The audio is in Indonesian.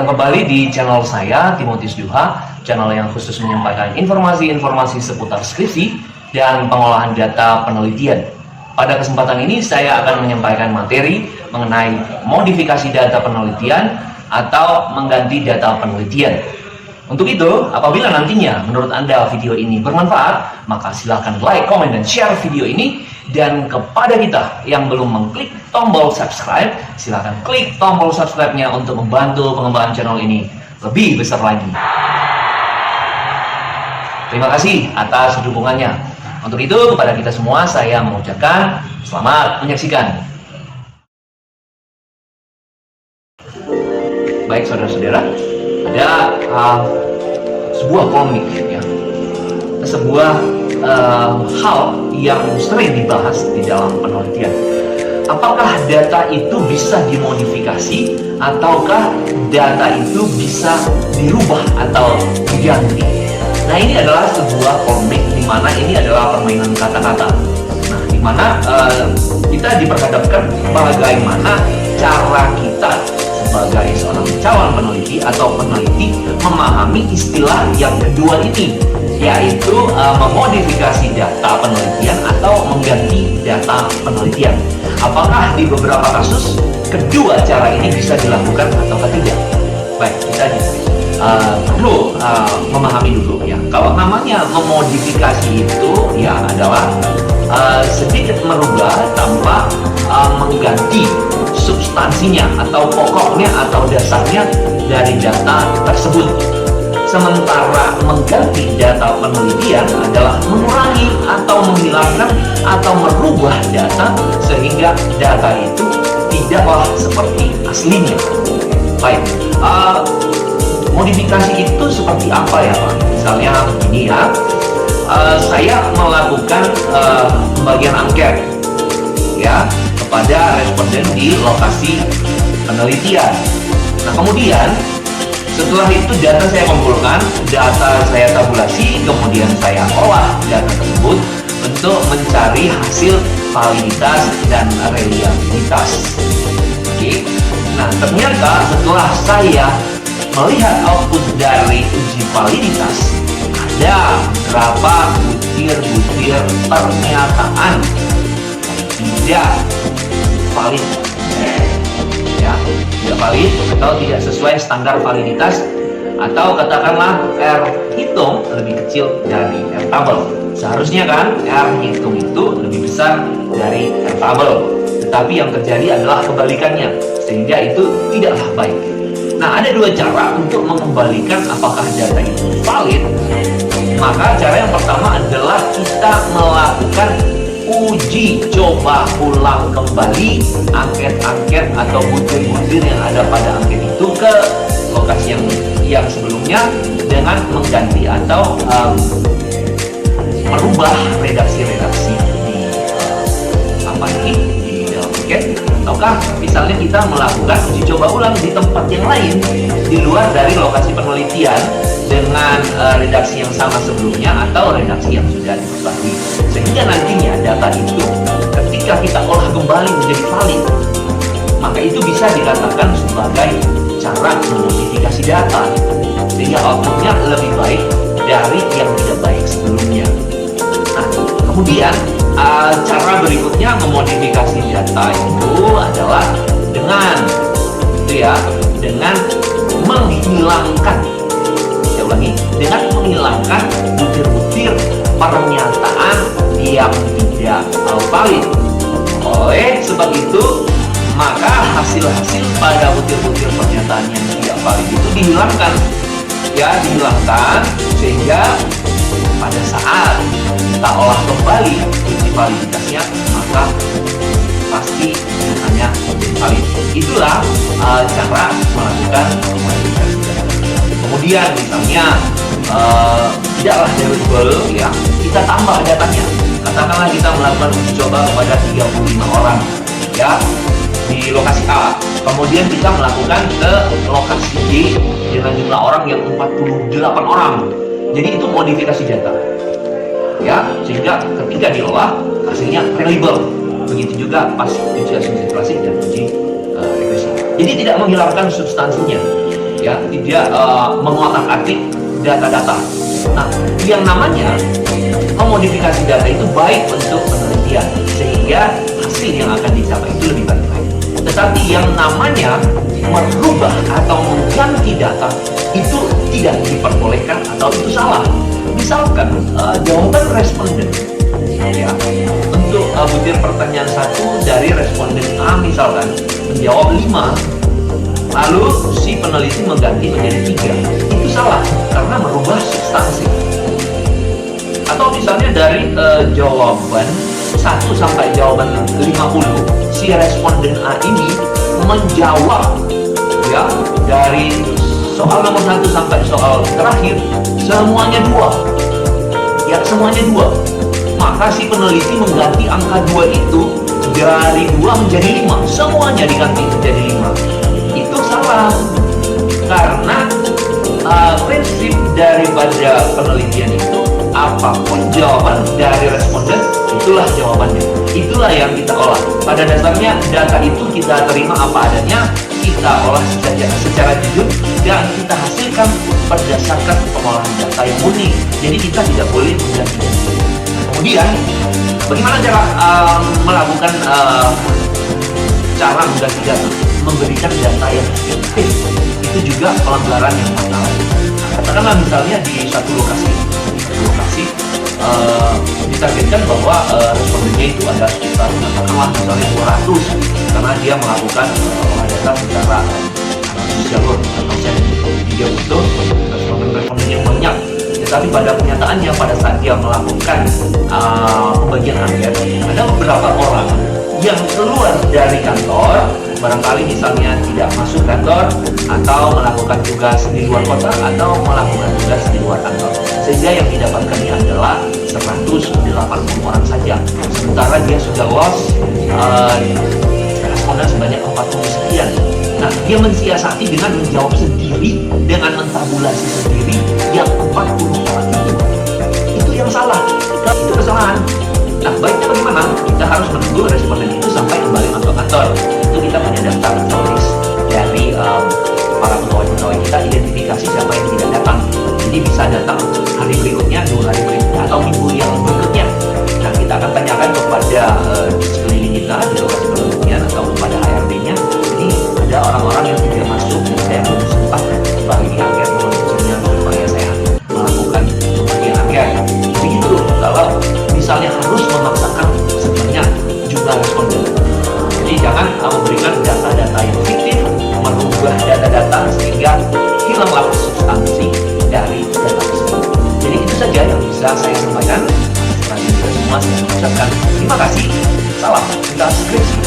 Datang kembali di channel saya, Timotius Duha, channel yang khusus menyampaikan informasi-informasi seputar skripsi dan pengolahan data penelitian. Pada kesempatan ini saya akan menyampaikan materi mengenai modifikasi data penelitian atau mengganti data penelitian. Untuk itu, apabila nantinya menurut Anda video ini bermanfaat, maka silakan like, comment, dan share video ini. Dan kepada kita yang belum mengklik tombol subscribe, silakan klik tombol subscribe-nya untuk membantu pengembangan channel ini lebih besar lagi. Terima kasih atas dukungannya. Untuk itu, kepada kita semua saya mengucapkan selamat menyaksikan. Baik saudara-saudara, ada sebuah komik ya, sebuah hal yang sering dibahas di dalam penelitian. Apakah data itu bisa dimodifikasi ataukah data itu bisa dirubah atau diganti? Nah, ini adalah sebuah komik di mana ini adalah permainan kata-kata. Nah, di mana kita diperhadapkan bagaimana cara kita sebagai seorang calon peneliti atau peneliti memahami istilah yang kedua ini, yaitu memodifikasi data penelitian atau mengganti data penelitian. Apakah di beberapa kasus kedua cara ini bisa dilakukan atau tidak? Baik, kita perlu memahami dulu ya. Kalau namanya memodifikasi itu ya adalah sedikit merubah tanpa mengganti substansinya atau pokoknya atau dasarnya dari data tersebut. Sementara mengganti data penelitian adalah mengurangi atau menghilangkan atau merubah data sehingga data itu tidaklah seperti aslinya. Baik, modifikasi itu seperti apa ya Pak? Misalnya begini ya, saya melakukan pembagian angket ya kepada responden di lokasi penelitian. Nah, kemudian setelah itu data saya kumpulkan, data saya tabulasi, kemudian saya olah data tersebut untuk mencari hasil validitas dan reliabilitas. Oke. Nah, ternyata setelah saya melihat output dari uji validitas, ada beberapa butir-butir pernyataan tidak valid. Ya, tidak valid atau tidak sesuai standar validitas, atau katakanlah R hitung lebih kecil dari R tabel. Seharusnya kan R hitung itu lebih besar dari R tabel, tetapi yang terjadi adalah kebalikannya, sehingga itu tidaklah baik. Nah, ada dua cara untuk mengembalikan apakah data itu valid. Maka cara yang pertama adalah kita melakukan uji coba ulang kembali angket-angket atau butir-butir yang ada pada angket itu ke lokasi yang sebelumnya dengan mengganti atau merubah redaksi-redaksi di di dalam angket, ataukah misalnya kita melakukan uji coba ulang di tempat yang lain di luar dari lokasi penelitian dengan redaksi yang sama sebelumnya atau redaksi yang sudah diperbarui, sehingga nantinya data itu ketika kita olah kembali menjadi valid, maka itu bisa dikatakan sebagai cara memodifikasi data sehingga outputnya lebih baik dari yang tidak baik sebelumnya. Nah, kemudian cara berikutnya memodifikasi data itu adalah dengan menghilangkan, dengan menghilangkan butir-butir pernyataan yang tidak valid. Oleh sebab itu, maka hasil-hasil pada butir-butir pernyataan yang tidak valid itu dihilangkan sehingga pada saat kita olah kembali uji validitasnya, maka pasti hanya valid. Itulah cara melakukan modifikasi data. Kemudian misalnya tidaklah variable ya, kita tambah datanya. Katakanlah kita melakukan uji coba kepada 35 orang ya di lokasi A, kemudian kita melakukan ke lokasi B dengan jumlah orang yang 48 orang. Jadi itu modifikasi data ya, sehingga ketika diolah hasilnya reliable. Begitu juga pas uji asumsi klasik dan uji regresi. Jadi tidak menghilangkan substansinya, ya, tidak mengotak-atik data-data. Nah, yang namanya memodifikasi data itu baik untuk penelitian, sehingga hasil yang akan dicapai itu lebih baik. Tetapi yang namanya merubah atau mengganti data itu tidak diperbolehkan atau itu salah. Misalkan jawaban responden, ya, untuk butir pertanyaan 1 dari responden A misalkan menjawab 5, lalu si peneliti mengganti menjadi 3, itu salah karena merubah substansi. Atau misalnya dari jawaban 1 sampai jawaban 50, si responden A ini menjawab, ya, dari soal nomor 1 sampai soal terakhir semuanya 2, ya, semuanya 2. Maka si peneliti mengganti angka 2 itu dari 2 menjadi 5, semuanya diganti menjadi 5. Itu salah karena prinsip daripada penelitian itu apapun jawaban dari responden, itulah jawabannya, itulah yang kita olah. Pada dasarnya data itu kita terima apa adanya, kita olah secara jujur, dan kita hasilkan berdasarkan pengolahan data yang murni. Jadi kita tidak boleh mengganti. Kemudian bagaimana cara melakukan cara mengganti data, memberikan data yang fiktif? Itu juga pelanggaran yang fatal. Katakanlah misalnya di satu lokasi ditargetkan bahwa respondennya itu ada sekitar, katakanlah misalnya 200, karena dia melakukan olah data secara jalur atau set. Dia butuh responden yang banyak. Tetapi pada kenyataannya pada saat dia melakukan pembagian angket, ada beberapa orang yang keluar dari kantor, barangkali misalnya tidak masuk kantor, atau melakukan tugas di luar kota, atau melakukan tugas di luar kantor, sehingga yang didapatkannya adalah 180 orang saja, sementara dia sudah lolos responden sebanyak 40 sekian. Nah, dia mensiasati dengan menjawab sendiri, dengan mentabulasi sendiri yang 40 orang itu yang salah, itu kesalahan. Nah, baiknya bagaimana? Kita harus menunggu responden itu sampai kembali masuk kantor. Itu kita punya daftar tulis dari para pegawai-pegawai kita, identifikasi siapa yang tidak datang. Jadi bisa datang hari berikutnya, 2 hari berikutnya, atau minggu yang berikutnya. Nah, kita akan tanyakan kepada sekeliling kita di lokasi penelitian atau kepada HRD-nya. Ini ada orang-orang yang tidak masuk, dan saya belum sempat bagi angket menunjuknya supaya saya melakukan pembagian angket. Begitu kalau misalnya harus memaksakan sebenarnya jumlah responden. Jadi jangan memberikan data-data yang fiktif, merubah data-data sehingga hilanglah substansi dari data tersebut. Jadi itu saja yang bisa saya sampaikan. Selanjutnya semua saya mengucapkan terima kasih. Salam transkripsi.